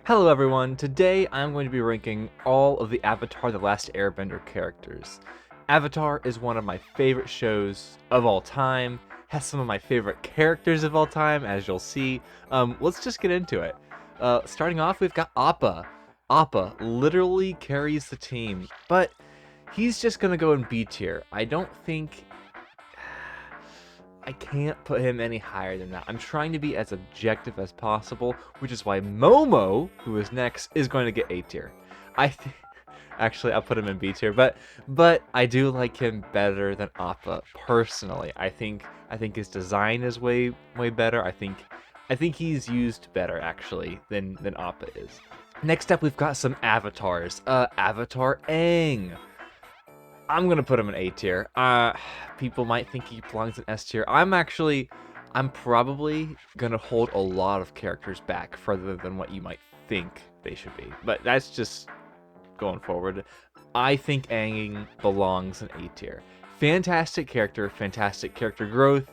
Hello everyone, today I'm going to be ranking all of the Avatar The Last Airbender characters. Avatar is one of my favorite shows of all time, has some of my favorite characters of all time, as you'll see. Let's just get into it. Starting off, we've got Appa. Appa literally carries the team, but he's just going to go in B tier. I can't put him any higher than that. I'm trying to be as objective as possible, which is why Momo, who is next, is going to get A tier. Actually, I'll put him in B tier, but I do like him better than Appa personally. I think his design is way better. I think he's used better actually than Appa is. Next up, we've got some avatars. Avatar Aang. I'm gonna put him in A tier. People might think he belongs in S tier. I'm probably gonna hold a lot of characters back further than what you might think they should be. But that's just going forward. I think Aang belongs in A tier. Fantastic character growth.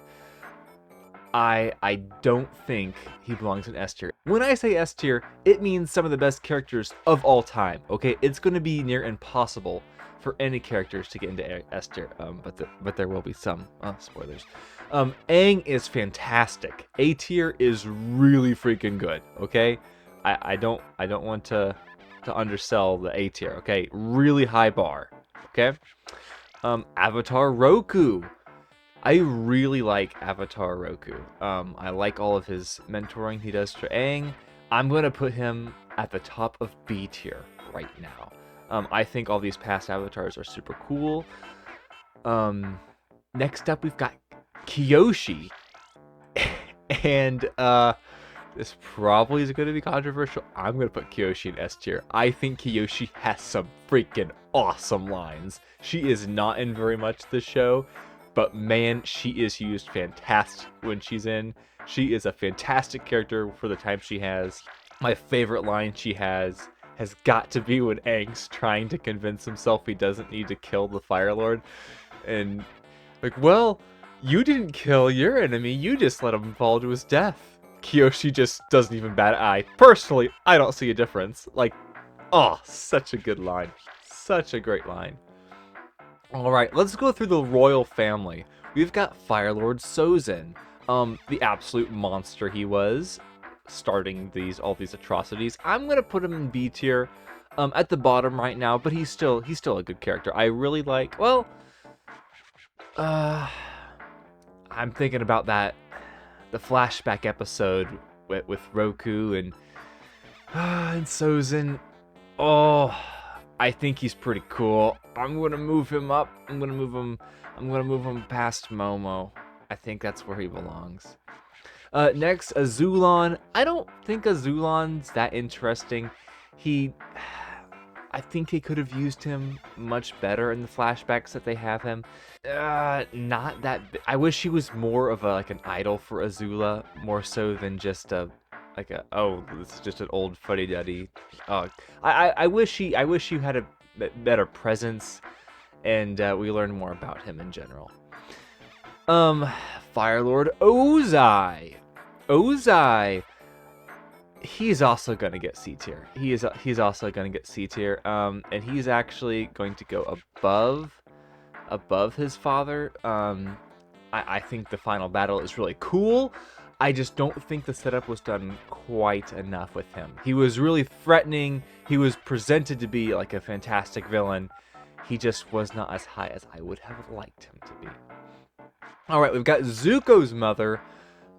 I don't think he belongs in S tier. When I say S tier, it means some of the best characters of all time. Okay, it's gonna be near impossible for any characters to get into S tier, but there will be some spoilers. Aang is fantastic. A tier is really freaking good. Okay, I don't want to undersell the A tier. Okay, really high bar. Okay, Avatar Roku. I really like Avatar Roku. I like all of his mentoring he does to Aang. I'm gonna put him at the top of B tier right now. I think all these past avatars are super cool. Next up, we've got Kyoshi. And this probably is going to be controversial. I'm going to put Kyoshi in S tier. I think Kyoshi has some freaking awesome lines. She is not in very much this show, but man, she is used fantastic when she's in. She is a fantastic character for the time she has. My favorite line she has got to be when Aang's trying to convince himself he doesn't need to kill the Fire Lord. And like, well, you didn't kill your enemy, you just let him fall to his death. Kyoshi just doesn't even bat an eye. Personally, I don't see a difference. Like, oh, such a good line. Such a great line. Alright, let's go through the royal family. We've got Fire Lord Sozin. The absolute monster he was, starting all these atrocities. I'm gonna put him in B tier, at the bottom right now, but he's still a good character. I really like. Well, I'm thinking about the flashback episode with Roku and Sozin. Oh, I think he's pretty cool. I'm gonna move him up. I'm gonna move him past Momo. I think that's where he belongs. Next, Azulon. I don't think Azulon's that interesting. I think they could have used him much better in the flashbacks that they have him. Not that. I wish he was more of like an idol for Azula, more so than just oh, this is just an old fuddy-duddy. I wish he had a better presence, and we learned more about him in general. Fire Lord Ozai. Ozai, he's also gonna get C tier. He's also gonna get C tier. And he's actually going to go above his father. I think the final battle is really cool. I just don't think the setup was done quite enough with him. He was really threatening. He was presented to be like a fantastic villain. He just was not as high as I would have liked him to be. Alright, we've got Zuko's mother.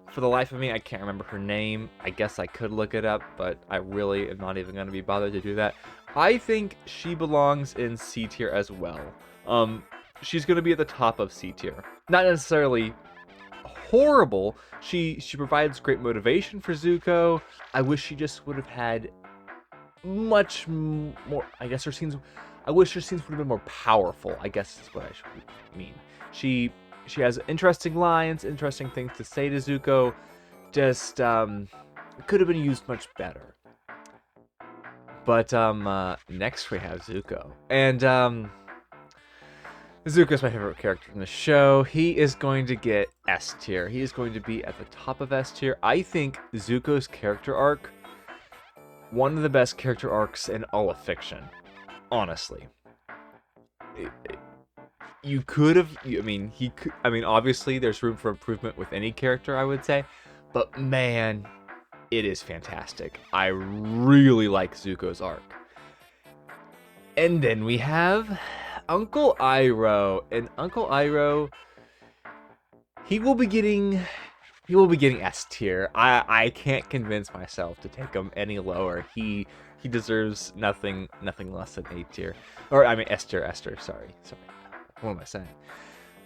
For the life of me, I can't remember her name. I guess I could look it up, but I really am not even going to be bothered to do that. I think she belongs in C tier as well. She's going to be at the top of C tier. Not necessarily horrible. She provides great motivation for Zuko. I wish she just would have had much more. I wish her scenes would have been more powerful. I guess is what I should mean. She has interesting lines, interesting things to say to Zuko. Just could have been used much better. But next we have Zuko, and Zuko's my favorite character in the show. He is going to get S tier. He is going to be at the top of S tier. I think Zuko's character arc one of the best character arcs in all of fiction, honestly. You could have, I mean, he could, I mean, obviously there's room for improvement with any character, I would say, but man, it is fantastic. I really like Zuko's arc. And then we have Uncle Iroh, and Uncle Iroh, he will be getting S tier. I can't convince myself to take him any lower. He deserves nothing less than A tier, or I mean S tier. Sorry. What am I saying?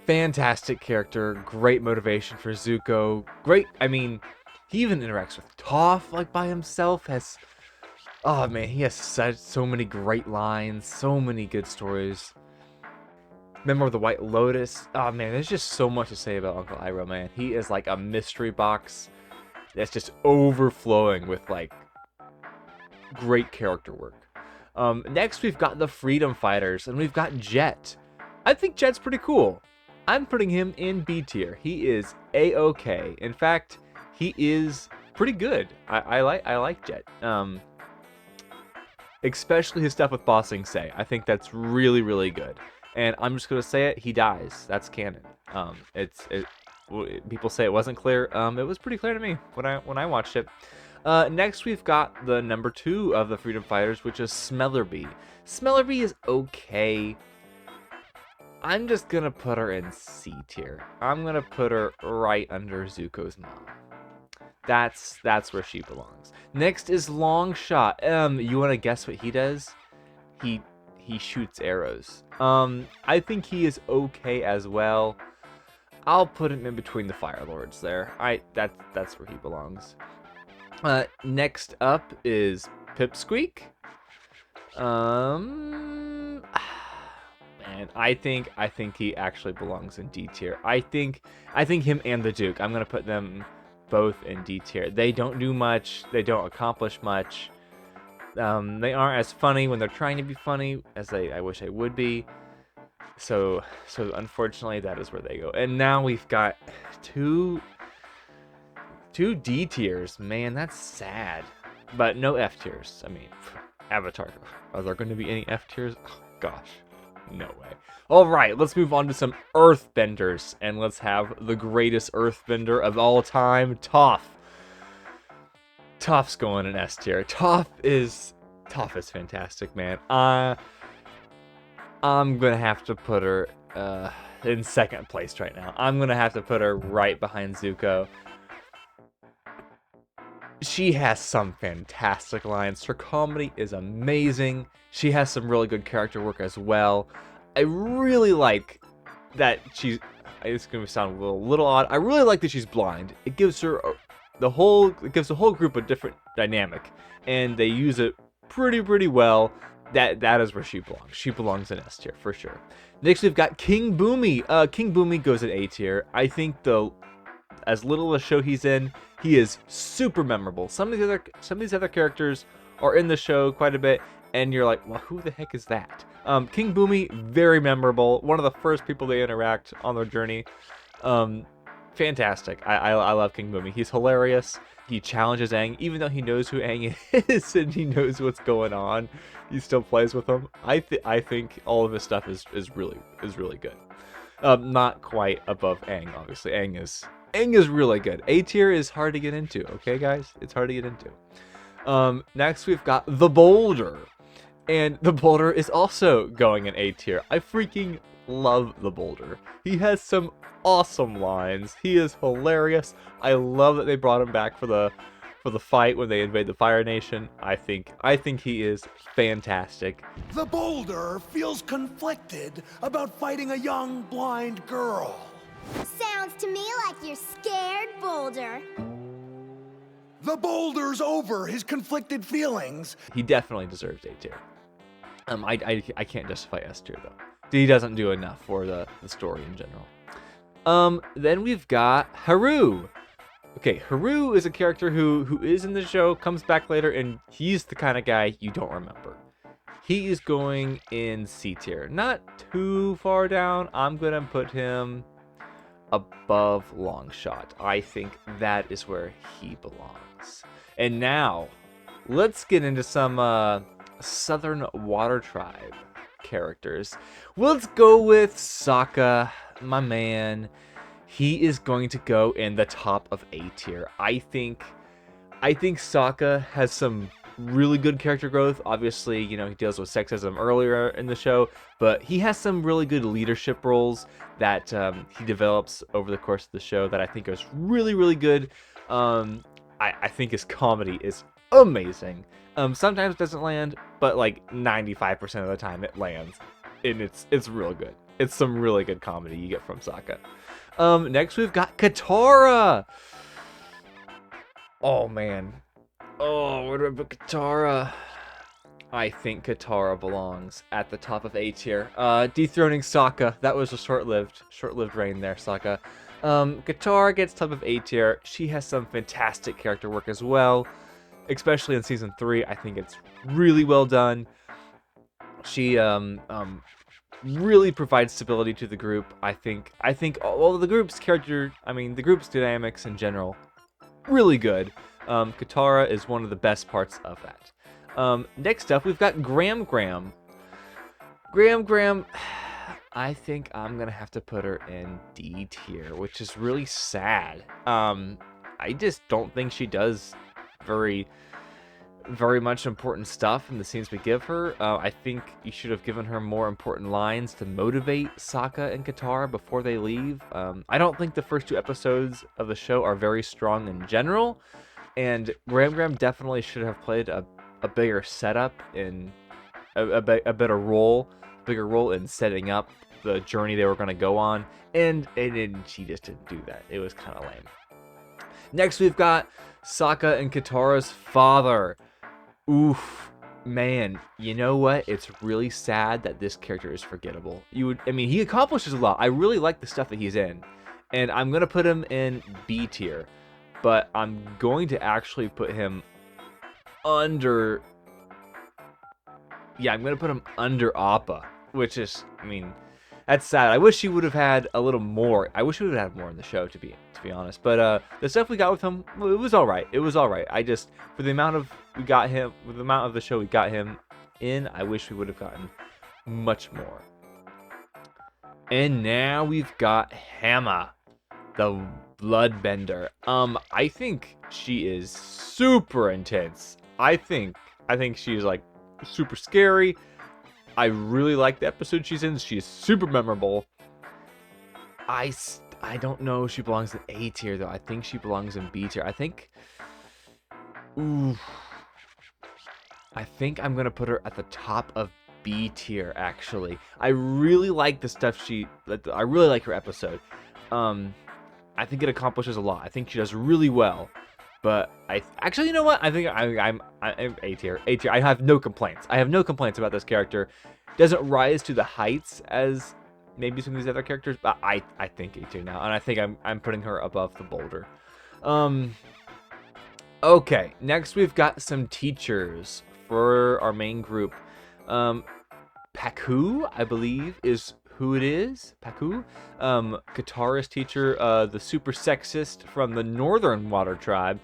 Fantastic character, great motivation for Zuko. Great. I mean, he even interacts with Toph like by himself. Oh man, he has so many great lines, so many good stories. Member of the White Lotus. Oh man, there's just so much to say about Uncle Iroh, man. He is like a mystery box that's just overflowing with like great character work. Next we've got the Freedom Fighters, and we've got Jet. I think Jet's pretty cool. I'm putting him in B tier. He is A-okay. In fact, he is pretty good. I like Jet. Especially his stuff with Ba Sing Se. I think that's really, really good. And I'm just gonna say it. He dies. That's canon. People say it wasn't clear. It was pretty clear to me when I watched it. Next, we've got the number 2 of the Freedom Fighters, which is Smellerbee. Smellerbee is okay. I'm just gonna put her in C tier. I'm gonna put her right under Zuko's mom. That's where she belongs. Next is Longshot. You wanna guess what he does? He shoots arrows. I think he is okay as well. I'll put him in between the Fire Lords there. That's where he belongs. Next up is Pipsqueak. Man, I think he actually belongs in D tier. I think him and the Duke. I'm gonna put them both in D tier. They don't do much. They don't accomplish much. They aren't as funny when they're trying to be funny as I wish they would be. So unfortunately, that is where they go. And now we've got two D tiers. Man, that's sad. But no F tiers. I mean, Avatar. Are there going to be any F tiers? Oh, gosh. No way. All right, let's move on to some Earthbenders. And let's have the greatest Earthbender of all time, Toph. Toph's going in S tier. Toph is fantastic, man. I'm gonna have to put her in second place right now. I'm gonna have to put her right behind Zuko. She has some fantastic lines. Her comedy is amazing. She has some really good character work as well. I really like that she's. It's gonna sound a little odd. I really like that she's blind. It gives her the whole group a different dynamic, and they use it pretty well. That is where she belongs. She belongs in S tier for sure. Next we've got King Boomy. King Boomy goes in A tier. I think as little of a show he's in, he is super memorable. Some of these other characters are in the show quite a bit, and you're like, well, who the heck is that? King Boomy, very memorable. One of the first people they interact on their journey. Fantastic. I love King Boomy. He's hilarious. He challenges Aang, even though he knows who Aang is and he knows what's going on. He still plays with him. I think all of his stuff is really good. Not quite above Aang, obviously. Aang is really good. A tier is hard to get into. Okay, guys, it's hard to get into. Next we've got the Boulder, and the Boulder is also going in A tier. I freaking love the Boulder. He has some awesome lines. He is hilarious. I love that they brought him back for the fight when they invade the Fire Nation. I think he is fantastic. The Boulder feels conflicted about fighting a young blind girl. Sounds to me like you're scared, Boulder. The Boulder's over his conflicted feelings. He definitely deserves A tier. I can't justify S tier though. He doesn't do enough for the story in general. Then we've got Haru. Okay, Haru is a character who is in the show, comes back later, and he's the kind of guy you don't remember. He is going in C tier. Not too far down. I'm going to put him above Longshot. I think that is where he belongs. And now, let's get into some Southern Water Tribe characters. Let's go with Sokka, my man. He is going to go in the top of A tier. I think Sokka has some really good character growth. Obviously, you know, he deals with sexism earlier in the show, but he has some really good leadership roles that he develops over the course of the show that I think is really, really good. I think his comedy is amazing. Sometimes it doesn't land, but like 95% of the time it lands, and it's real good. It's some really good comedy you get from Sokka. Next we've got Katara. Oh man. Oh, where do I put Katara? I think Katara belongs at the top of A tier. Dethroning Sokka. That was a short-lived reign there, Sokka. Katara gets top of A tier. She has some fantastic character work as well, especially in season 3. I think it's really well done. She really provides stability to the group. I think all of the group's the group's dynamics in general, really good. Katara is one of the best parts of that. Next up, we've got Gram. Gram, I think I'm gonna have to put her in D tier, which is really sad. I just don't think she does very much important stuff in the scenes we give her. I think you should have given her more important lines to motivate Sokka and Katara before they leave. I don't think the first 2 episodes of the show are very strong in general, and Gram definitely should have played a bigger setup in a bigger role in setting up the journey they were going to go on, and she just didn't do that. It was kind of lame. Next, we've got Sokka and Katara's father. Oof, man, you know what? It's really sad that this character is forgettable. He accomplishes a lot. I really like the stuff that he's in, and I'm gonna put him in B tier, but I'm going to actually put him under. Yeah, I'm gonna put him under Appa, which is, that's sad. I wish he would have had a little more. I wish he would have had more in the show, to be honest. But the stuff we got with him, it was all right. It was all right. I just, for the amount of the show we got him in, I wish we would have gotten much more. And now we've got Hamma, the Bloodbender. I think she is super intense. I think she's like super scary. I really like the episode she's in. She is super memorable. I don't know if she belongs in A tier, though. I think she belongs in B tier. I think I'm going to put her at the top of B tier, actually. I really like the stuff I really like her episode. I think it accomplishes a lot. I think she does really well. But actually, you know what? I think I'm A tier. A tier. I have no complaints. I have no complaints about this character. Doesn't rise to the heights as maybe some of these other characters, but I think A tier now, and I think I'm putting her above the boulder. Okay, next we've got some teachers for our main group. Paku, I believe, is who it is. Paku, Katara's teacher, the super sexist from the Northern Water Tribe.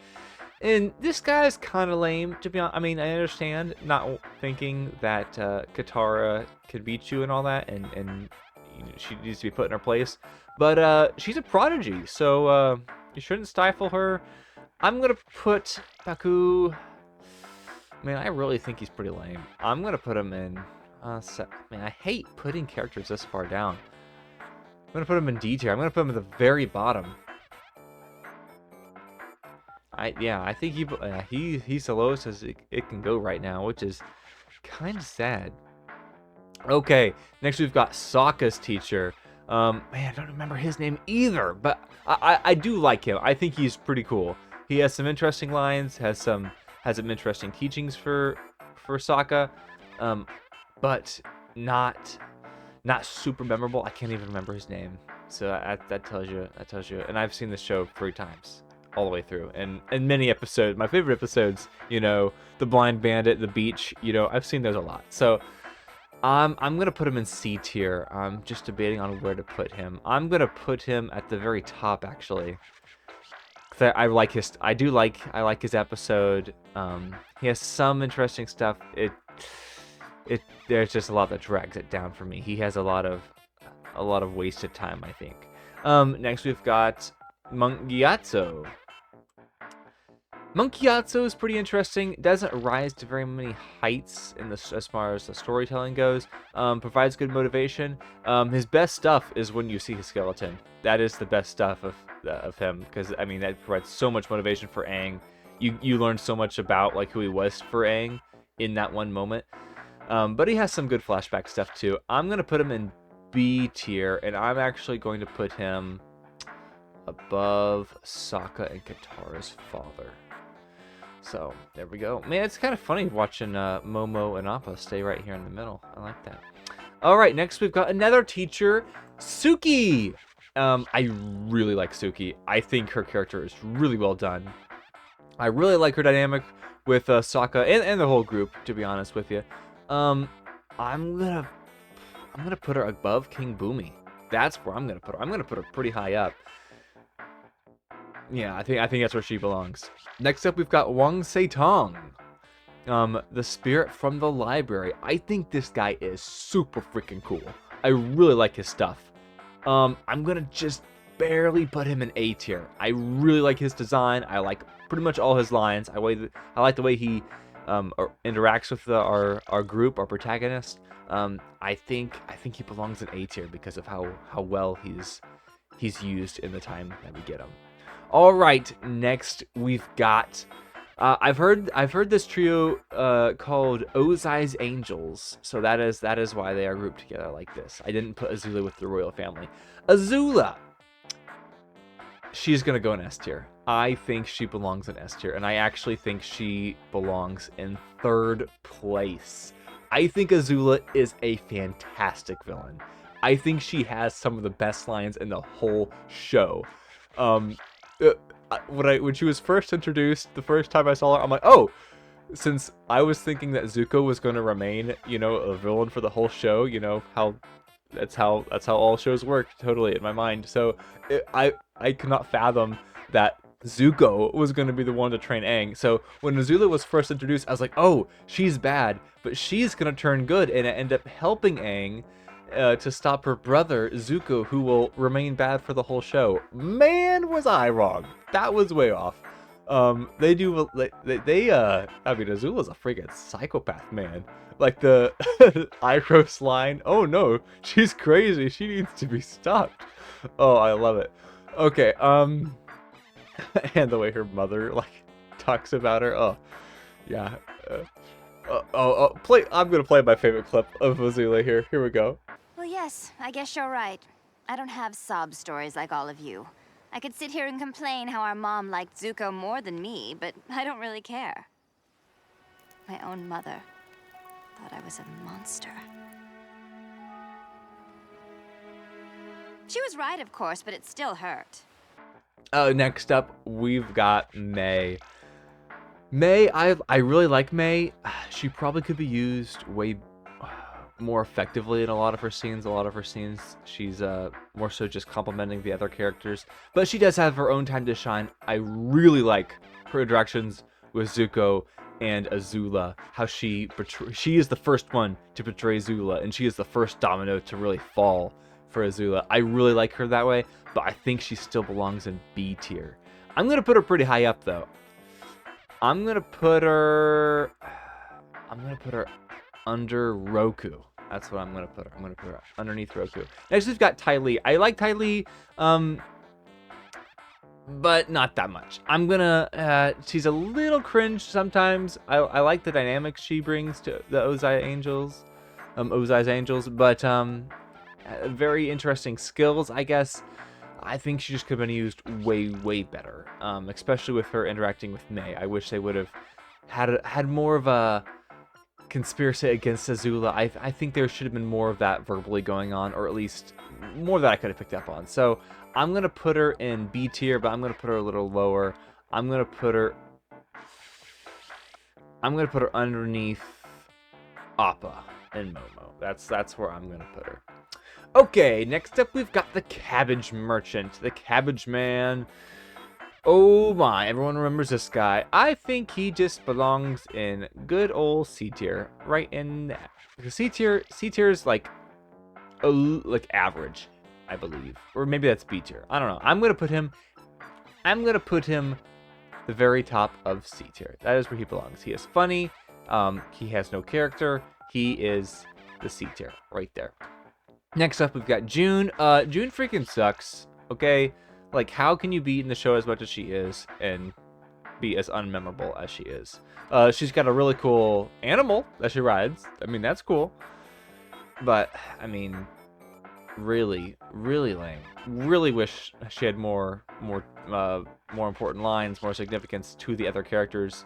And this guy's kind of lame, to be honest. I understand not thinking that Katara could beat you and all that, and she needs to be put in her place. But she's a prodigy, so you shouldn't stifle her. I'm gonna put Paku. Man, I really think he's pretty lame. I'm gonna put him in. Man, I hate putting characters this far down. I'm gonna put him in D tier. I'm gonna put him at the very bottom. I think he's the lowest as it can go right now, which is kind of sad. Okay, next we've got Sokka's teacher. Man, I don't remember his name either, but I do like him. I think he's pretty cool. He has some interesting lines, has some interesting teachings for Sokka, but not super memorable. I can't even remember his name. So that tells you. And I've seen this show 3 times all the way through, and many episodes. My favorite episodes, the Blind Bandit, the beach. I've seen those a lot. So I'm gonna put him in C tier. I'm just debating on where to put him. I'm gonna put him at the very top, actually. I like his episode. He has some interesting stuff. There's just a lot that drags it down for me. He has a lot of wasted time, I think. Next we've got Mongiatsu. Monkiatsu is pretty interesting. Doesn't rise to very many heights as far as the storytelling goes. Provides good motivation. His best stuff is when you see his skeleton. That is the best stuff of him, because I mean that provides so much motivation for Aang. You learn so much about like who he was for Aang in that one moment. But he has some good flashback stuff too. I'm gonna put him in B tier, and I'm actually going to put him above Sokka and Katara's father. So, there we go. Man, it's kind of funny watching Momo and Appa stay right here in the middle. I like that. Alright, next we've got another teacher, Suki! I really like Suki. I think her character is really well done. I really like her dynamic with Sokka and the whole group, to be honest with you. I'm gonna put her above King Boomy. That's where I'm gonna put her. I'm gonna put her pretty high up. Yeah, I think that's where she belongs. Next up, we've got Wang Seitong, the spirit from the library. I think this guy is super freaking cool. I really like his stuff. I'm gonna just barely put him in A tier. I really like his design. I like pretty much all his lines. I like the way he interacts with our group, our protagonist. I think he belongs in A tier because of how well he's used in the time that we get him. All right, next we've got I've heard this trio called Ozai's Angels, so that is why they are grouped together like this. I didn't put Azula with the royal family. Azula, she's gonna go in S tier. I think she belongs in S tier, and I actually think she belongs in 3rd place. I think Azula is a fantastic villain. I think she has some of the best lines in the whole show. When she was first introduced, the first time I saw her, I'm like, oh, since I was thinking that Zuko was going to remain, a villain for the whole show, that's how all shows work, totally in my mind. So I could not fathom that Zuko was going to be the one to train Aang. So when Azula was first introduced, I was like, oh, she's bad, but she's going to turn good and end up helping Aang to stop her brother Zuko, who will remain bad for the whole show. Man, was I wrong. That was way off. I mean, Azula's a freaking psychopath, man. Like the Iroh's line, oh no, she's crazy, she needs to be stopped. Oh, I love it. Okay, and the way her mother talks about her. Oh, yeah. I'm gonna play my favorite clip of Azula here. Here we go. Well, yes, I guess you're right. I don't have sob stories like all of you. I could sit here and complain how our mom liked Zuko more than me, but I don't really care. My own mother thought I was a monster. She was right, of course, but it still hurt. Next up, we've got May. May, I really like May. She probably could be used way more effectively in a lot of her scenes. She's more so just complimenting the other characters, but she does have her own time to shine. I really like her interactions with Zuko and Azula, how she is the first one to betray Azula, and she is the first domino to really fall for Azula. I really like her that way, but I think she still belongs in B tier. I'm gonna put her pretty high up though. I'm gonna put her under Roku. That's what I'm gonna put her. I'm gonna put her underneath Roku. Next we've got Ty Lee. I like Ty Lee, but not that much. I'm gonna she's a little cringe sometimes. I like the dynamics she brings to the Ozai's Angels, but very interesting skills, I guess. I think she just could have been used way better, especially with her interacting with May. I wish they would have had more of a conspiracy against Azula. I think there should have been more of that verbally going on, or at least more that I could have picked up on. So I'm gonna put her in B tier, but I'm gonna put her a little lower. I'm gonna put her underneath Appa and Momo. That's where I'm gonna put her. Okay, next up we've got the Cabbage Merchant, the Cabbage Man. Oh my, everyone remembers this guy. I think he just belongs in good old C tier, right in that. Because C tier is like average, I believe, or maybe that's B tier. I don't know. I'm gonna put him the very top of C tier. That is where he belongs. He is funny. He has no character. He is the C tier right there. Next up, we've got June. June freaking sucks. Okay. Like, how can you be in the show as much as she is and be as unmemorable as she is? She's got a really cool animal that she rides. I mean, that's cool. But, I mean, really, really lame. Really wish she had more important lines, more significance to the other characters.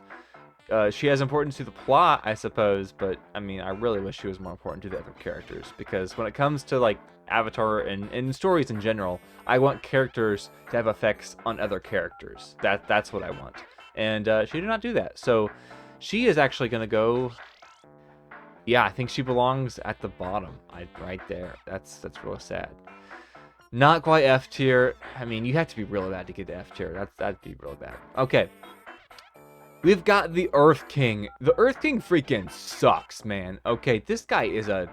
She has importance to the plot, I suppose, but, I mean, I really wish she was more important to the other characters. Because when it comes to, like, Avatar and stories in general, I want characters to have effects on other characters. That's what I want. And she did not do that. So she is actually going to go... Yeah, I think she belongs at the bottom. Right there. That's real sad. Not quite F tier. I mean, you have to be real bad to get to F tier. That'd be real bad. Okay. We've got the Earth King. The Earth King freaking sucks, man. Okay, this guy is a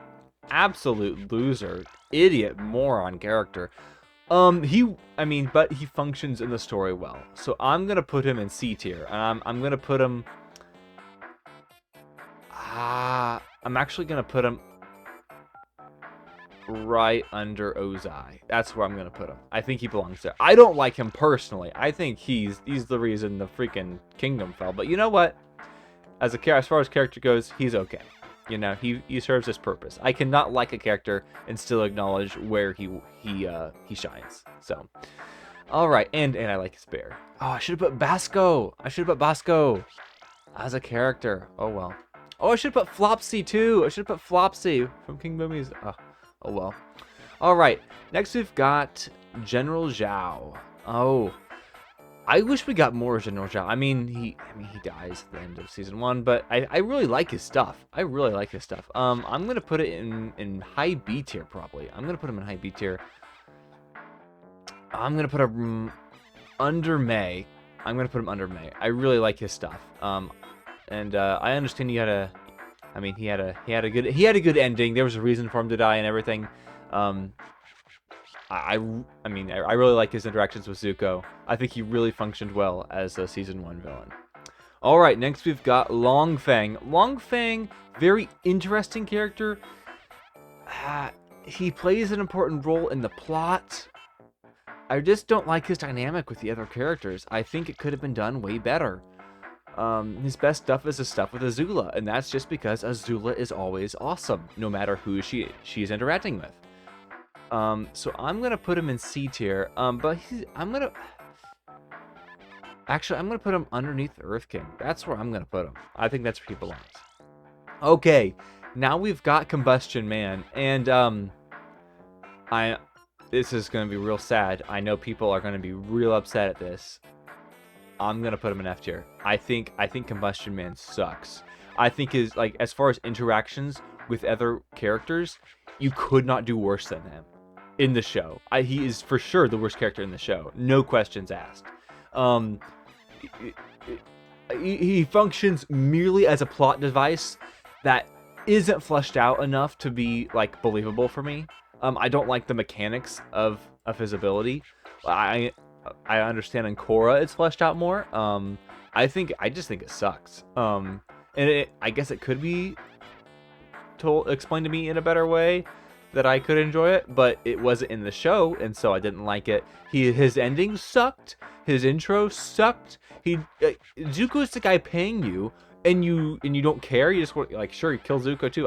absolute loser, idiot, moron character. But he functions in the story well. So I'm gonna put him in C tier. I'm gonna put him. I'm actually gonna put him right under Ozai. That's where I'm gonna put him. I think he belongs there. I don't like him personally. I think he's the reason the freaking kingdom fell. But you know what? As far as character goes, he's okay. You know, he serves his purpose. I cannot like a character and still acknowledge where he shines. So, all right, and I like his bear. Oh, I should have put Basco. I should have put Basco as a character. Oh well. Oh, I should have put Flopsy too. I should have put Flopsy from King Boomy's. Oh well. All right. Next we've got General Zhao. Oh. I wish we got more General Zhao. I mean, he dies at the end of season 1, but I really like his stuff. I'm gonna put it in high B tier probably. I'm gonna put him in high B tier. I'm gonna put him under May. I really like his stuff. And I understand he had a good ending. There was a reason for him to die and everything. I really like his interactions with Zuko. I think he really functioned well as a season 1 villain. All right, next we've got Long Feng. Long Feng, very interesting character. He plays an important role in the plot. I just don't like his dynamic with the other characters. I think it could have been done way better. His best stuff is his stuff with Azula, and that's just because Azula is always awesome, no matter who she's interacting with. So I'm gonna put him in C tier. But I'm gonna put him underneath Earth King. That's where I'm gonna put him. I think that's where he belongs. Okay, now we've got Combustion Man, and this is gonna be real sad. I know people are gonna be real upset at this. I'm gonna put him in F tier. I think Combustion Man sucks. I think as far as interactions with other characters, you could not do worse than him in the show. He is for sure the worst character in the show. No questions asked. He functions merely as a plot device that isn't fleshed out enough to be like believable for me. I don't like the mechanics of his ability. I understand in Korra it's fleshed out more. I just think it sucks. And I guess it could be explained to me in a better way that I could enjoy it, but it wasn't in the show, and so I didn't like it. His ending sucked. His intro sucked. Zuko's the guy paying you, and you don't care. You just want, like, sure, you kill Zuko too.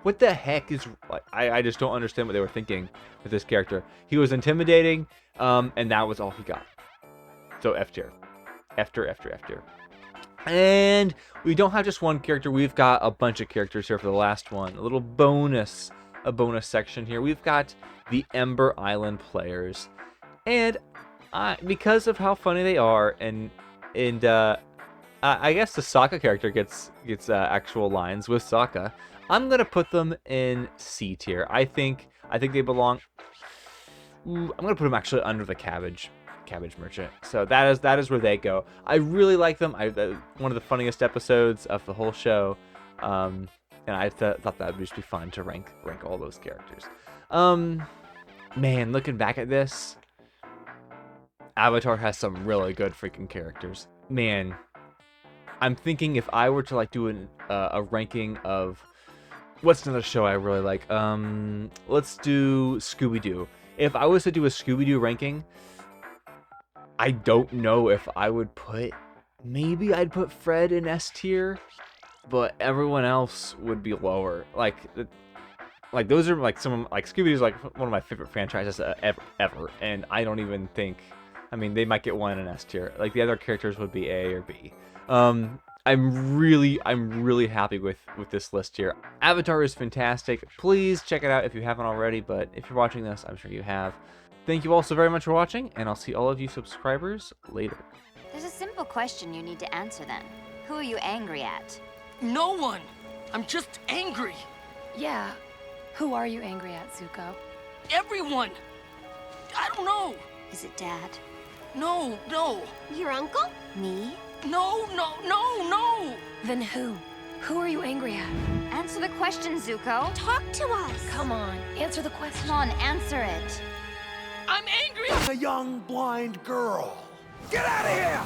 What the heck is, like, I just don't understand what they were thinking with this character. He was intimidating, and that was all he got. So F tier. F tier. And we don't have just one character. We've got a bunch of characters here for the last one. A bonus section here. We've got the Ember Island players. And because of how funny they are, and I guess the Sokka character gets actual lines with Sokka, I'm gonna put them in C tier. I think they belong. I'm gonna put them actually under the cabbage. Cabbage Merchant. So that is where they go. I really like them. One of the funniest episodes of the whole show. And I thought that would just be fun to rank all those characters. Man, looking back at this, Avatar has some really good freaking characters. Man, I'm thinking if I were to like do a ranking of what's another show I really like. Let's do Scooby-Doo. If I was to do a Scooby-Doo ranking, I don't know if I would put. Maybe I'd put Fred in S tier, but everyone else would be lower. Like those are like Scooby-Doo's like one of my favorite franchises ever, and I don't even think. I mean, they might get one in S tier. Like the other characters would be A or B. I'm really happy with this list here. Avatar is fantastic. Please check it out if you haven't already, but if you're watching this, I'm sure you have. Thank you all so very much for watching, and I'll see all of you subscribers later. There's a simple question you need to answer then. Who are you angry at? No one! I'm just angry! Yeah. Who are you angry at, Zuko? Everyone! I don't know! Is it Dad? No, no! Your uncle? Me? No, no, no, no! Then who? Who are you angry at? Answer the question, Zuko. Talk to us. Come on, answer the question. Come on, answer it. I'm angry! A young blind girl. Get out of here!